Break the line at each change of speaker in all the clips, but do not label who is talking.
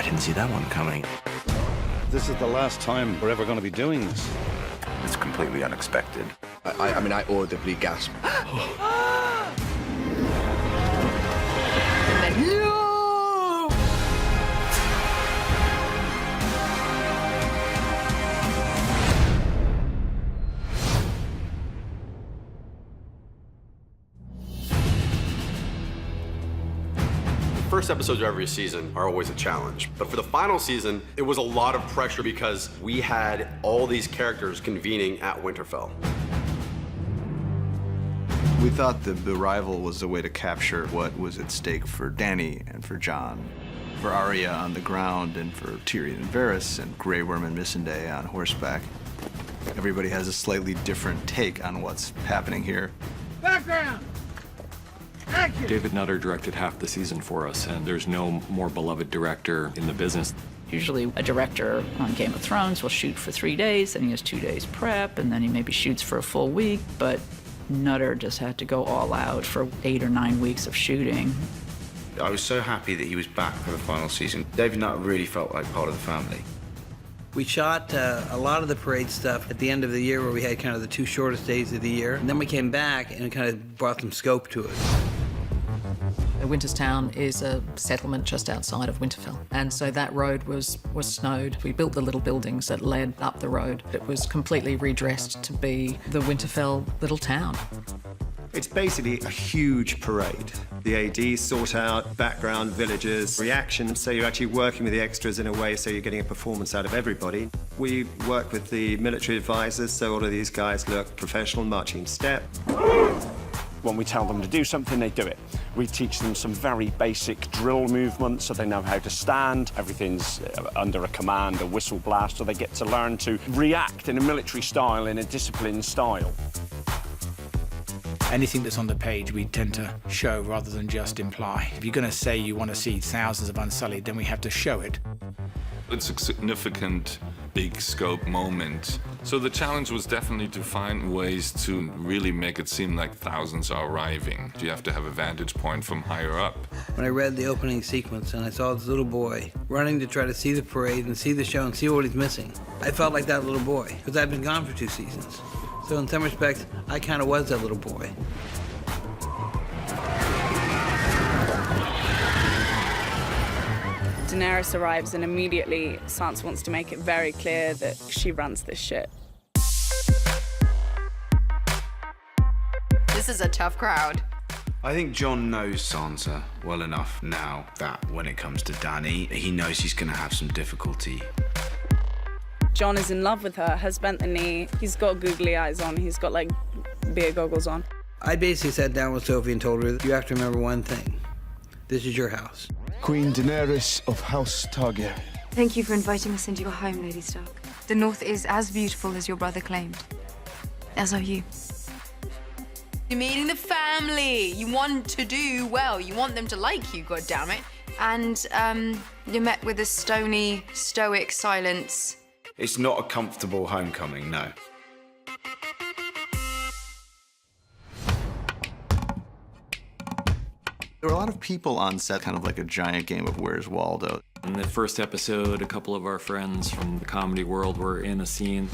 didn't see that one coming.
This is the last time we're ever going to be doing this.
It's completely unexpected.
I mean, I audibly gasped.
And then, no!
First episodes of every season are always a challenge, but for the final season, it was a lot of pressure because we had all these characters convening at Winterfell.
We thought the arrival was a way to capture what was at stake for Dany and for Jon, for Arya on the ground, and for Tyrion and Varys, and Grey Worm and Missandei on horseback. Everybody has a slightly different take on what's happening here.
Background! Action!
David Nutter directed half the season for us, and there's no more beloved director in the business.
Usually a director on Game of Thrones will shoot for 3 days, and he has 2 days prep, and then he maybe shoots for a full week, but Nutter just had to go all out for 8 or 9 weeks of shooting.
I was so happy that he was back for the final season. David Nutter really felt like part of the family.
We shot a lot of the parade stuff at the end of the year where we had kind of the 2 shortest days of the year. And then we came back and it kind of brought some scope to it.
Winterstown is a settlement just outside of Winterfell, and so that road was snowed. We built the little buildings that led up the road. It was completely redressed to be the Winterfell little town.
It's basically a huge parade. The ADs sort out background, villagers, reactions, so you're actually working with the extras in a way so you're getting a performance out of everybody. We work with the military advisors, so all of these guys look professional, marching step.
When we tell them to do something, they do it. We teach them some very basic drill movements so they know how to stand. Everything's under a command, a whistle blast, so they get to learn to react in a military style, in a disciplined style.
Anything that's on the page, we tend to show rather than just imply. If you're going to say you want to see thousands of Unsullied, then we have to show it.
It's a significant, big scope moment. So the challenge was definitely to find ways to really make it seem like thousands are arriving. You have to have a vantage point from higher up.
When I read the opening sequence and I saw this little boy running to try to see the parade and see the show and see what he's missing, I felt like that little boy, because I've been gone for 2 seasons. So in some respects, I kind of was that little boy.
Daenerys arrives and immediately Sansa wants to make it very clear that she runs this shit.
This is a tough crowd.
I think Jon knows Sansa well enough now that when it comes to Dany, he knows he's going to have some difficulty.
Jon is in love with her, has bent the knee, he's got googly eyes on, he's got like beer goggles on.
I basically sat down with Sophie and told her, you have to remember one thing. This is your house.
Queen Daenerys of House Targaryen.
Thank you for inviting us into your home, Lady Stark. The North is as beautiful as your brother claimed. As are you.
You're meeting the family. You want to do well. You want them to like you, goddammit.
And, you're met with a stony, stoic silence.
It's not a comfortable homecoming, no.
There were a lot of people on set, kind of like a giant game of Where's Waldo.
In the first episode, a couple of our friends from the comedy world were in a scene.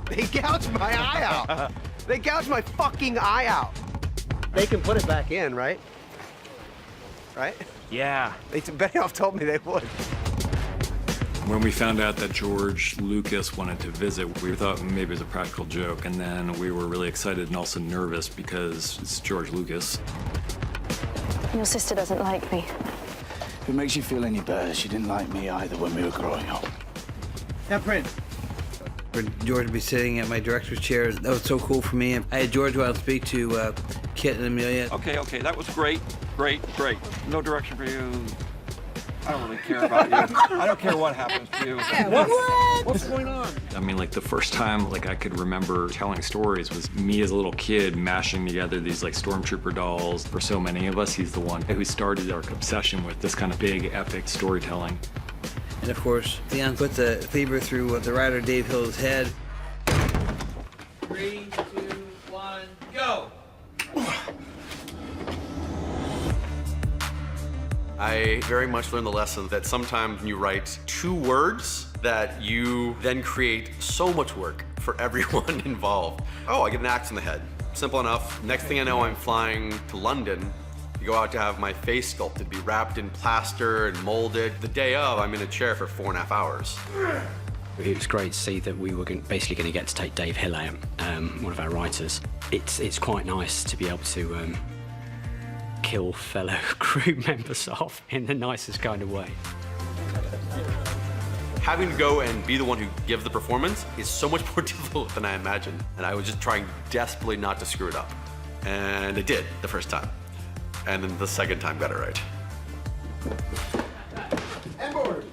They gouged my eye out. They gouged my fucking eye out. They can put it back in, right? Right?
Yeah.
Benioff told me they would.
When we found out that George Lucas wanted to visit, we thought maybe it was a practical joke, and then we were really excited and also nervous because it's George Lucas.
Your sister doesn't like me.
If it makes you feel any better, she didn't like me either when we were growing up.
Now, Prince. For George to be sitting at my director's chair, that was so cool for me. I had George go out and speak to Kit and Amelia.
Okay, that was great. No direction for you. I don't really care about you. I don't care what happens to you.
What's going on?
I mean, like the first time I could remember telling stories was me as a little kid mashing together these stormtrooper dolls. For so many of us, he's the one who started our obsession with this kind of big, epic storytelling.
And of course, Theon put the cleaver through the rider Dave Hill's head. 3, 2, 1, go!
I very much learned the lesson that sometimes when you write 2 words, that you then create so much work for everyone involved. Oh, I get an axe in the head. Simple enough. Next thing I know, I'm flying to London to go out to have my face sculpted, be wrapped in plaster and molded. The day of, I'm in a chair for 4.5 hours.
It was great to see that we were basically going to get to take Dave Hill out, one of our writers. It's quite nice to be able to kill fellow crew members off in the nicest kind of way.
Having to go and be the one who gives the performance is so much more difficult than I imagined. And I was just trying desperately not to screw it up. And I did the first time. And then the second time got it right.
And board.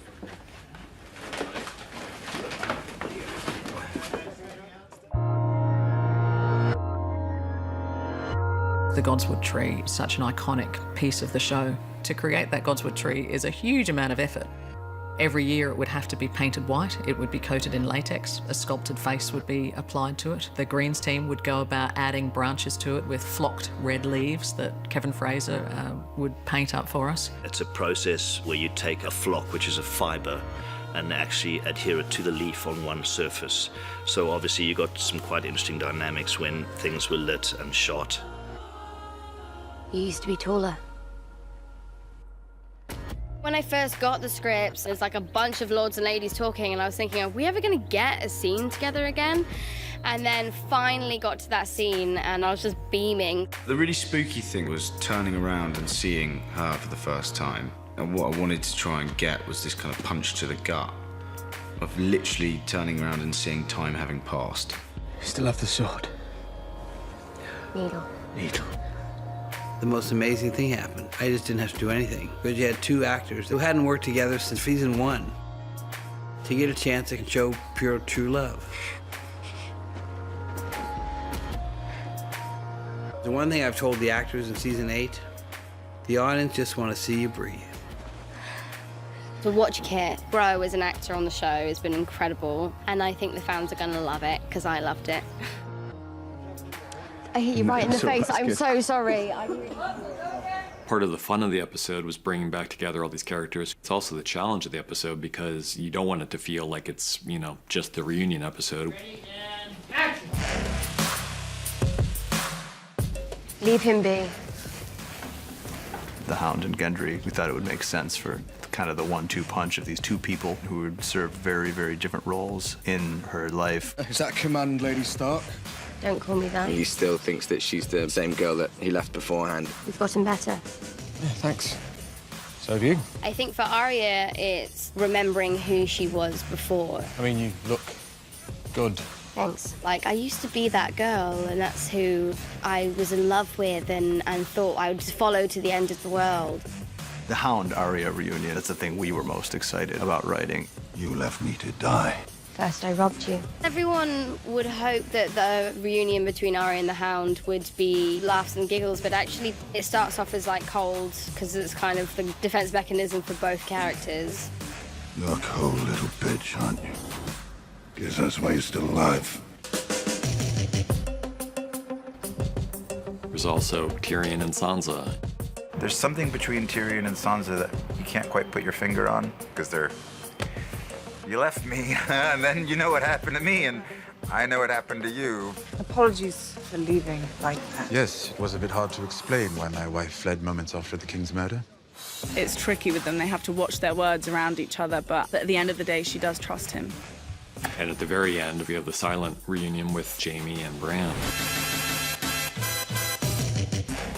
The Godswood tree is such an iconic piece of the show. To create that Godswood tree is a huge amount of effort. Every year it would have to be painted white, it would be coated in latex, a sculpted face would be applied to it. The greens team would go about adding branches to it with flocked red leaves that Kevin Fraser would paint up for us.
It's a process where you take a flock, which is a fibre, and actually adhere it to the leaf on one surface. So obviously you got some quite interesting dynamics when things were lit and shot.
You used to be taller. When I first got the scripts, there's like a bunch of lords and ladies talking, and I was thinking, are we ever going to get a scene together again? And then finally got to that scene, and I was just beaming.
The really spooky thing was turning around and seeing her for the first time. And what I wanted to try and get was this kind of punch to the gut of literally turning around and seeing time having passed.
You still have the sword?
Needle.
Needle.
The most amazing thing happened. I just didn't have to do anything. Because you had 2 actors who hadn't worked together since season 1 to get a chance to show pure, true love. The one thing I've told the actors in season 8, the audience just want to see you breathe.
To watch Kit grow as an actor on the show has been incredible, and I think the fans are going to love it, because I loved it. I hit you right in the face. I'm so sorry.
Part of the fun of the episode was bringing back together all these characters. It's also the challenge of the episode because you don't want it to feel like it's, you know, just the reunion episode.
Leave him be.
The Hound and Gendry, we thought it would make sense for kind of the 1-2 punch of these 2 people who would serve very, very different roles in her life.
Is that command, Lady Stark?
Don't call me that.
He still thinks that she's the same girl that he left beforehand.
We've gotten better.
Yeah, thanks. So have you.
I think for Arya, it's remembering who she was before.
I mean, you look good.
Thanks. Like, I used to be that girl, and that's who I was in love with and thought I would just follow to the end of the world.
The Hound Arya reunion, that's the thing we were most excited about writing.
You left me to die.
First, I robbed you. Everyone would hope that the reunion between Arya and the Hound would be laughs and giggles, but actually it starts off as like cold, because it's kind of the defense mechanism for both characters.
You're a cold little bitch, aren't you? Guess that's why you're still alive.
There's also Tyrion and Sansa.
There's something between Tyrion and Sansa that you can't quite put your finger on, because they're... You left me, and then you know what happened to me, and I know what happened to you.
Apologies for leaving like that.
Yes, it was a bit hard to explain why my wife fled moments after the king's murder.
It's tricky with them. They have to watch their words around each other, but at the end of the day, she does trust him.
And at the very end, we have the silent reunion with Jaime and Bran.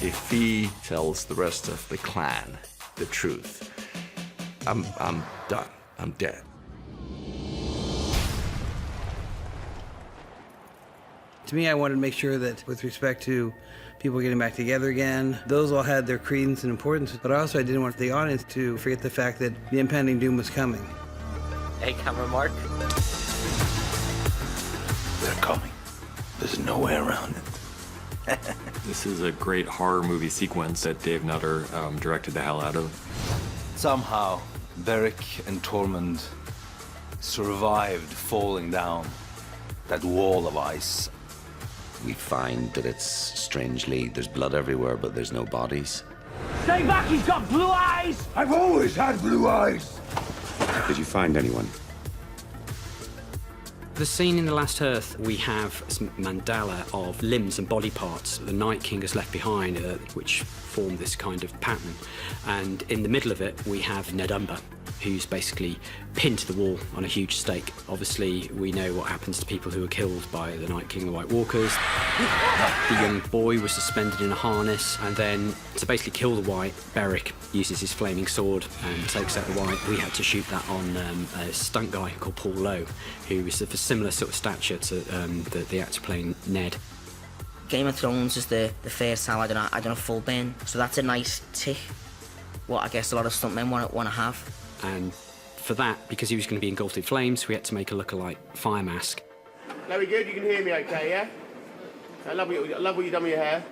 If he tells the rest of the clan the truth, I'm done. I'm dead.
To me, I wanted to make sure that with respect to people getting back together again, those all had their credence and importance, but also I didn't want the audience to forget the fact that the impending doom was coming.
Hey, camera Mark.
They're coming. There's no way around it.
This is a great horror movie sequence that Dave Nutter directed the hell out of.
Somehow, Beric and Tormund survived falling down that wall of ice.
We find that it's strangely, there's blood everywhere, but there's no bodies.
Stay back, he's got blue eyes! I've always had blue eyes!
Did you find anyone?
The scene in The Last Earth, we have some mandala of limbs and body parts the Night King has left behind, which form this kind of pattern. And in the middle of it, we have Nedumba, who's basically pinned to the wall on a huge stake. Obviously, we know what happens to people who are killed by the Night King, the White Walkers. The young boy was suspended in a harness, and then to basically kill the White, Beric uses his flaming sword and takes out the White. We had to shoot that on a stunt guy called Paul Lowe, who is of a similar sort of stature to the actor playing Ned.
Game of Thrones is the first time I done a full burn, so that's a nice tick. What I guess a lot of stuntmen want to have.
And for that, because he was going to be engulfed in flames, we had to make a look-alike fire mask.
Are we good? You can hear me okay, yeah? I love what you've done with your hair.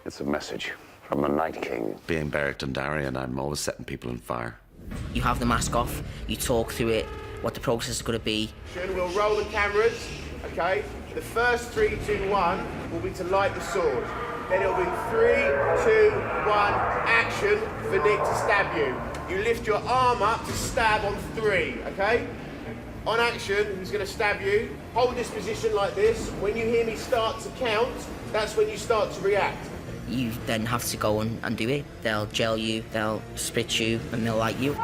It's a message from the Night King. Being Beric Dondarrion, I'm always setting people on fire.
You have the mask off, you talk through it, what the process is going to be.
We'll roll the cameras, okay? The first 3, 2, 1 will be to light the sword. Then it'll be 3, 2, 1, action for Nick to stab you. You lift your arm up to stab on 3, okay? On action, he's going to stab you. Hold this position like this. When you hear me start to count, that's when you start to react.
You then have to go and do it. They'll gel you, they'll spit you, and they'll light you.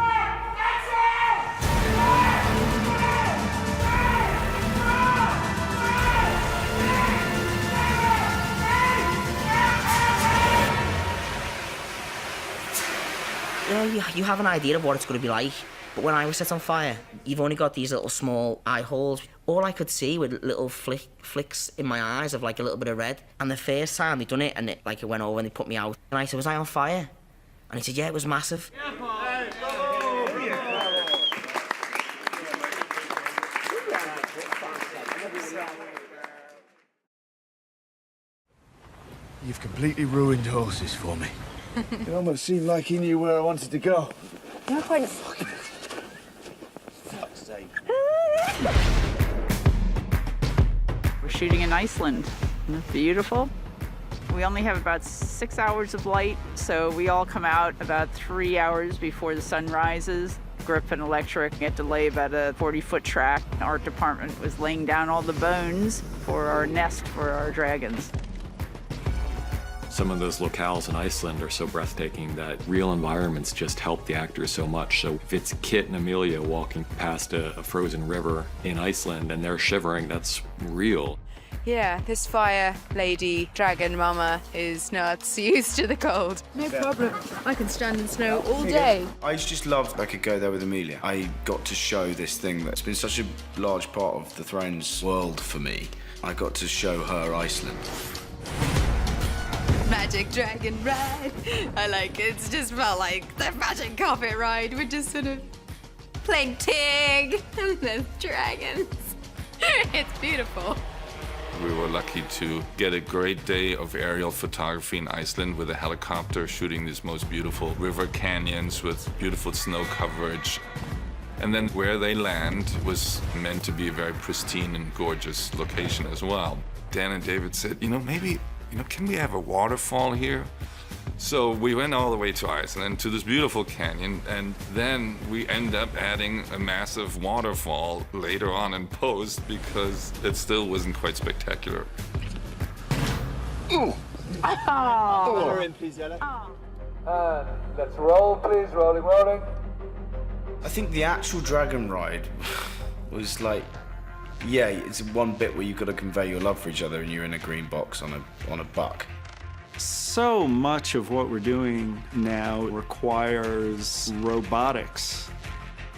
You have an idea of what it's going to be like, but when I was set on fire, you've only got these little small eye holes. All I could see were little flicks in my eyes of like a little bit of red. And the first time they done it, and it went over and they put me out. And I said, was I on fire? And he said, yeah, it was massive.
You've completely ruined horses for me. It almost seemed like he knew where I wanted to go.
You're quite...
Fuck's sake.
We're shooting in Iceland. Isn't it beautiful? We only have about 6 hours of light, so we all come out about 3 hours before the sun rises. Grip and electric had to lay about a 40-foot track. The art department was laying down all the bones for our nest for our dragons.
Some of those locales in Iceland are so breathtaking that real environments just help the actors so much. So if it's Kit and Amelia walking past a frozen river in Iceland and they're shivering, that's real.
Yeah, this fire lady, dragon mama, is not used to the cold. No problem. I can stand in snow all day.
I just loved I could go there with Amelia. I got to show this thing that's been such a large part of the Thrones world for me. I got to show her Iceland.
Magic dragon ride. I like it. It's just felt like the magic carpet ride. We're just sort of playing Tig and the dragons. It's beautiful.
We were lucky to get a great day of aerial photography in Iceland with a helicopter shooting these most beautiful river canyons with beautiful snow coverage. And then where they land was meant to be a very pristine and gorgeous location as well. Dan and David said, maybe can we have a waterfall here? So we went all the way to Iceland to this beautiful canyon, and then we end up adding a massive waterfall later on in post because it still wasn't quite spectacular.
Ooh.
Oh.
In, please, Ella. Let's roll, please. Rolling, rolling.
I think the actual dragon ride was like, yeah, it's one bit where you've got to convey your love for each other and you're in a green box on a buck.
So much of what we're doing now requires robotics.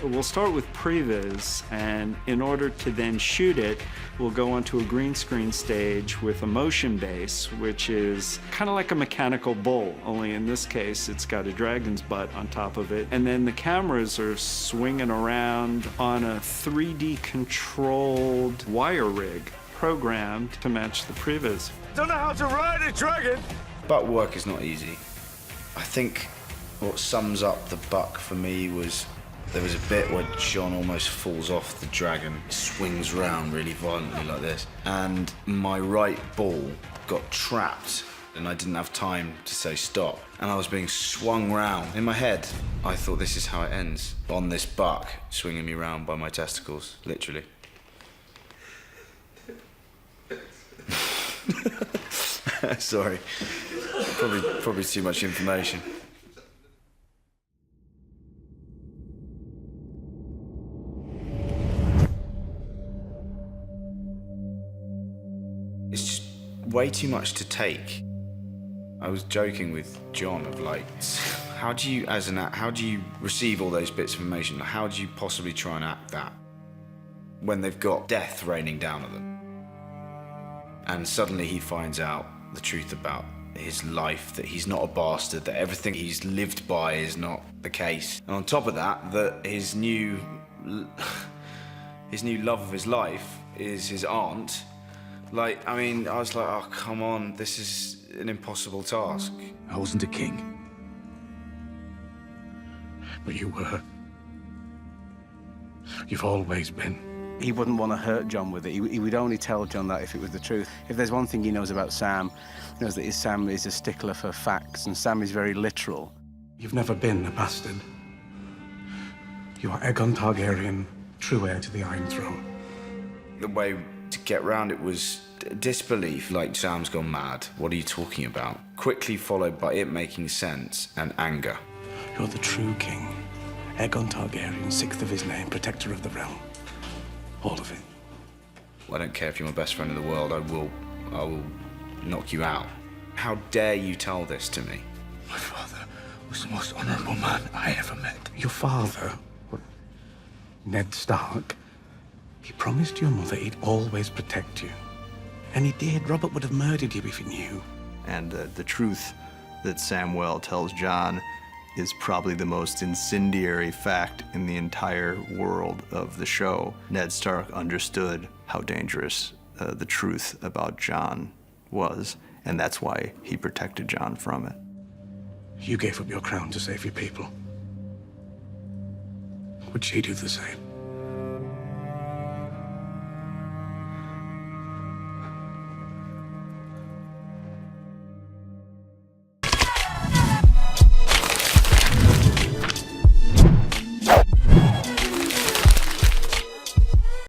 We'll start with previs, and in order to then shoot it, we'll go onto a green screen stage with a motion base, which is kind of like a mechanical bull, only in this case it's got a dragon's butt on top of it. And then the cameras are swinging around on a 3D controlled wire rig programmed to match the previs.
Don't know how to ride a dragon!
Buck work is not easy. I think what sums up the buck for me was there was a bit where John almost falls off the dragon, swings round really violently like this, and my right ball got trapped and I didn't have time to say stop. And I was being swung round. In my head, I thought this is how it ends. On this buck, swinging me round by my testicles, literally. Sorry. Probably too much information. It's just way too much to take. I was joking with John of like, how do you receive all those bits of information? How do you possibly try and act that when they've got death raining down on them? And suddenly he finds out the truth about his life, that he's not a bastard, that everything he's lived by is not the case. And on top of that, that his new love of his life is his aunt. Like, I mean, I was like, oh, come on, this is an impossible task.
I wasn't a king. But you were. You've always been.
He wouldn't want to hurt John with it. He would only tell John that if it was the truth. If there's one thing he knows about Sam, he knows that Sam is a stickler for facts, and Sam is very literal.
You've never been a bastard. You are Aegon Targaryen, true heir to the Iron Throne.
The way to get round it was disbelief, like Sam's gone mad. What are you talking about? Quickly followed by it making sense and anger.
You're the true king. Aegon Targaryen, sixth of his name, protector of the realm. All of it.
I don't care if you're my best friend in the world, I will knock you out. How dare you tell this to me?
My father was the most honorable man I ever met. Your father, Ned Stark, he promised your mother he'd always protect you. And he did. Robert would have murdered you if he knew.
And the truth that Samwell tells John is probably the most incendiary fact in the entire world of the show. Ned Stark understood how dangerous the truth about John was, and that's why he protected John from it.
You gave up your crown to save your people. Would she do the same?